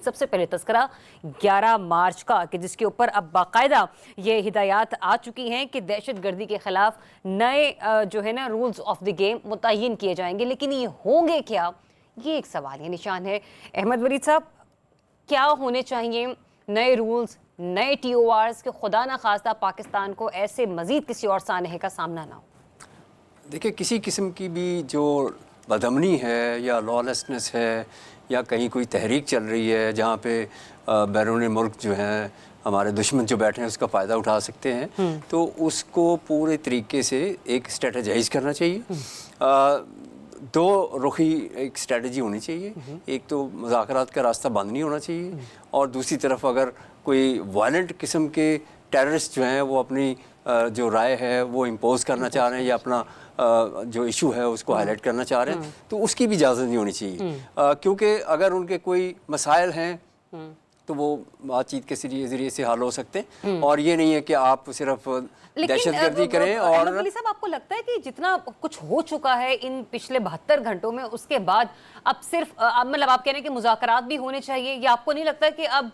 سب سے پہلے تذکرہ 11 مارچ کا کہ جس کے اوپر اب باقاعدہ یہ ہدایات آ چکی ہیں کہ دہشت گردی کے خلاف نئے رولز آف دی گیم متعین کیے جائیں گے، لیکن یہ ہوں گے کیا؟ یہ ایک سوال یہ نشان ہے۔ احمد ولید صاحب، کیا ہونے چاہیے نئے رولز، نئے ٹی او آرز کہ خدا نہ خواستہ پاکستان کو ایسے مزید کسی اور سانحے کا سامنا نہ ہو؟ دیکھیں، کسی قسم کی بھی جو بدامنی ہے یا لا لیسنس ہے یا کہیں کوئی تحریک چل رہی ہے جہاں پہ بیرون ملک جو ہیں ہمارے دشمن جو بیٹھے ہیں اس کا فائدہ اٹھا سکتے ہیں، تو اس کو پورے طریقے سے ایک اسٹریٹجائز کرنا چاہیے۔ دو رخی ایک اسٹریٹجی ہونی چاہیے۔ ایک تو مذاکرات کا راستہ بند نہیں ہونا چاہیے، اور دوسری طرف اگر کوئی وائلنٹ قسم کے ٹیررسٹ جو ہیں وہ اپنی جو رائے ہے وہ امپوز کرنا چاہ رہے ہیں یا اپنا جو ایشو ہے اس کو ہائی لائٹ کرنا چاہ رہے ہیں، تو اس کی بھی اجازت نہیں ہونی چاہیے، کیونکہ اگر ان کے کوئی مسائل ہیں تو وہ بات چیت کے ذریعے سے حل ہو سکتے ہیں، اور یہ نہیں ہے کہ آپ صرف دہشت گردی کریں۔ اور ولی صاحب، آپ کو لگتا ہے کہ جتنا کچھ ہو چکا ہے ان پچھلے 72 گھنٹوں میں، اس کے بعد اب صرف مطلب آپ کہہ رہے ہیں کہ مذاکرات بھی ہونے چاہیے، یا آپ کو نہیں لگتا کہ اب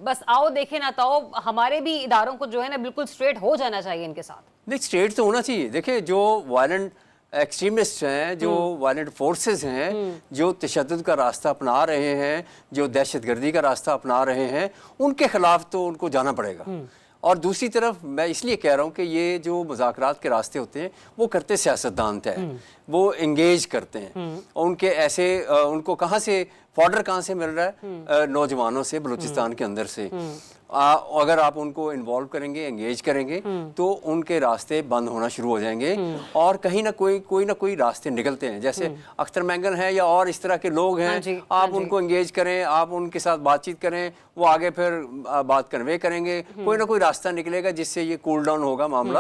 بس آؤ دیکھیں نہ تو ہمارے بھی اداروں کو جو ہے نا بالکل سٹریٹ ہو جانا چاہیے ان کے ساتھ؟ نہیں، سٹریٹ تو ہونا چاہیے۔ دیکھیں، جو وائلنٹ ایکسٹریمسٹ ہیں، جو وائلنٹ فورسز ہیں، جو تشدد کا راستہ اپنا رہے ہیں، جو دہشت گردی کا راستہ اپنا رہے ہیں، ان کے خلاف تو ان کو جانا پڑے گا۔ اور دوسری طرف میں اس لیے کہہ رہا ہوں کہ یہ جو مذاکرات کے راستے ہوتے ہیں وہ کرتے سیاستدان طے، وہ انگیج کرتے ہیں، اور ان کے ایسے ان کو کہاں سے فارڈر کہاں سے مل رہا ہے؟ نوجوانوں سے، بلوچستان کے اندر سے۔ اگر آپ ان کو انوالو کریں گے، انگیج کریں گے، تو ان کے راستے بند ہونا شروع ہو جائیں گے، اور کہیں نہ کوئی راستے نکلتے ہیں۔ جیسے اختر مینگل ہیں یا اور اس طرح کے لوگ ہیں، آپ ان کو انگیج کریں، آپ ان کے ساتھ بات چیت کریں، وہ آگے پھر بات کنوے کریں گے، کوئی نہ کوئی راستہ نکلے گا جس سے یہ کول ڈاؤن ہوگا معاملہ۔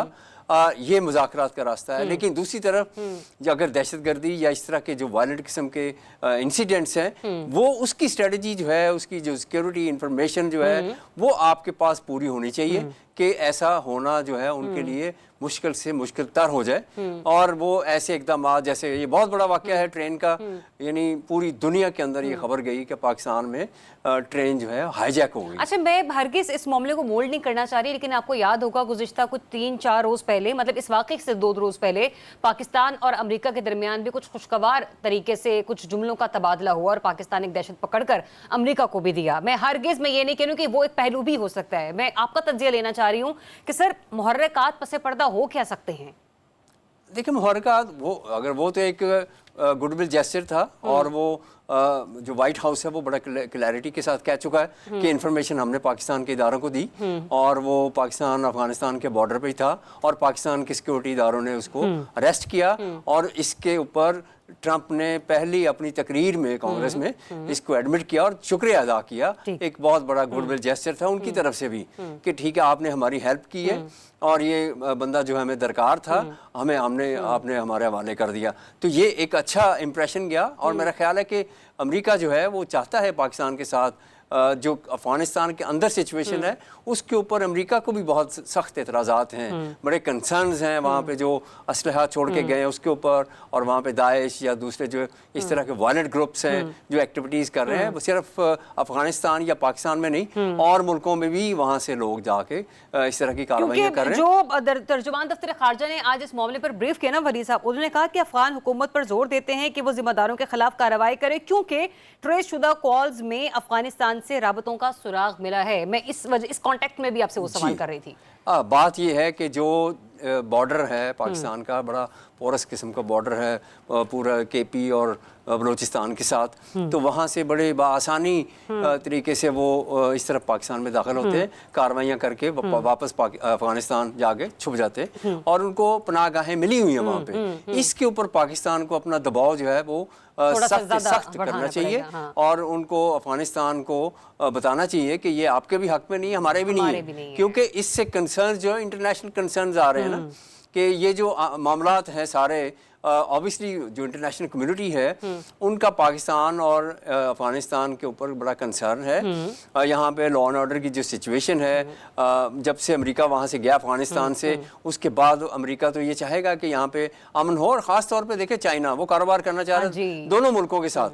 یہ مذاکرات کا راستہ ہے۔ لیکن دوسری طرف اگر دہشت گردی یا اس طرح کے جو وائلنٹ قسم کے انسیڈنٹس ہیں، وہ اس کی اسٹریٹجی جو ہے، اس کی جو سیکیورٹی انفارمیشن جو ہے، وہ آپ کے پاس پوری ہونی چاہیے کہ ایسا ہونا جو ہے ان کے لیے مشکل سے مشکل تر ہو جائے، اور وہ ایسے اقدامات، جیسے یہ بہت بڑا واقعہ ہے ٹرین کا، یعنی پوری دنیا کے اندر یہ خبر گئی کہ پاکستان میں ٹرین جو ہے ہائی جیک ہو گئی۔ اچھا، میں ہرگز اس معاملے کو مولڈ نہیں کرنا چاہ رہی، لیکن آپ کو یاد ہوگا گزشتہ کچھ 3-4 روز پہلے، مطلب اس واقعے سے 2 روز پہلے، پاکستان اور امریکہ کے درمیان بھی کچھ خوشگوار طریقے سے کچھ جملوں کا تبادلہ ہوا، اور پاکستان ایک دہشت پکڑ کر امریکہ کو بھی دیا۔ میں ہرگز یہ نہیں کہہ رہی ہوں کہ وہ ایک پہلو بھی ہو سکتا ہے، میں آپ کا تجزیہ لینا چاہ رہی ہوں کہ سر محرکات پس پردہ ہو کیا سکتے ہیں؟ دیکھیں، محرکات اگر وہ تو ایک گڈ ول جیسچر تھا، اور وہ جو وائٹ ہاؤس ہے وہ بڑا کلیئرٹی کے ساتھ کہہ چکا ہے کہ انفارمیشن ہم نے پاکستان کے اداروں کو دی، اور وہ پاکستان افغانستان کے بارڈر پہ ہی تھا، اور پاکستان کے سیکورٹی اداروں نے اس کو اریسٹ کیا، اور اس کے اوپر ٹرمپ نے پہلی اپنی تقریر میں کانگریس میں اس کو ایڈمٹ کیا اور شکریہ ادا کیا۔ ایک بہت بڑا گڈ ول جیسچر تھا ان کی طرف سے بھی کہ ٹھیک ہے، آپ نے ہماری ہیلپ کی ہے، اور یہ بندہ جو ہمیں درکار تھا آپ نے ہمارے حوالے کر دیا۔ تو یہ ایک اچھا امپریشن گیا، اور میرا خیال ہے کہ امریکہ جو ہے وہ چاہتا ہے پاکستان کے ساتھ جو افغانستان کے اندر سچویشن ہے اس کے اوپر امریکہ کو بھی بہت سخت اعتراضات ہیں، بڑے کنسرنز ہیں وہاں پہ جو اسلحہ چھوڑ کے گئے اس کے اوپر، اور وہاں پہ داعش یا دوسرے جو اس طرح کے وائلنٹ گروپس ہیں جو ایکٹیویٹیز کر رہے ہیں، وہ صرف افغانستان یا پاکستان میں نہیں، اور ملکوں میں بھی وہاں سے لوگ جا کے اس طرح کی کارروائیاں کر رہے ہیں۔ جو ترجمان دفتر خارجہ نے آج اس معاملے پر بریف کیا نا ولید صاحب، انہوں نے کہا کہ افغان حکومت پر زور دیتے ہیں کہ وہ ذمہ داروں کے خلاف کارروائی کرے، کیونکہ ٹریس شدہ کالز میں افغانستان سے رابطوں کا سراغ ملا ہے۔ میں اس کانٹیکٹ میں بھی آپ سے وہ سوال کر رہی تھی۔ بات یہ ہے کہ جو بارڈر ہے پاکستان کا، بڑا پورس قسم کا بارڈر ہے پورا کے پی اور بلوچستان کے ساتھ، تو وہاں سے بڑے بآسانی طریقے سے وہ اس طرف پاکستان میں داخل ہوتے ہیں، کارروائیاں کر کے واپس افغانستان جا کے چھپ جاتے ہیں، اور ان کو پناہ گاہیں ملی ہوئی ہیں وہاں پہ۔ اس کے اوپر پاکستان کو اپنا دباؤ جو ہے وہ سخت کرنا چاہیے، اور ان کو افغانستان کو بتانا چاہیے کہ یہ آپ کے بھی حق میں نہیں ہے، ہمارے بھی نہیں ہے، کیونکہ اس سے کنسرنز جو انٹرنیشنل کنسرنز آ رہے ہیں نا، کہ یہ جو معاملات ہیں سارے obviously جو انٹرنیشنل کمیونٹی ہے ان کا پاکستان اور افغانستان کے اوپر بڑا کنسرن ہے۔ یہاں پہ لا اینڈ آرڈر کی جو سچویشن ہے، جب سے امریکہ وہاں سے گیا افغانستان سے، اس کے بعد امریکہ تو یہ چاہے گا کہ یہاں پہ امن ہو، اور خاص طور پہ دیکھیں چائنا وہ کاروبار کرنا چاہ رہا ہے دونوں ملکوں کے ساتھ۔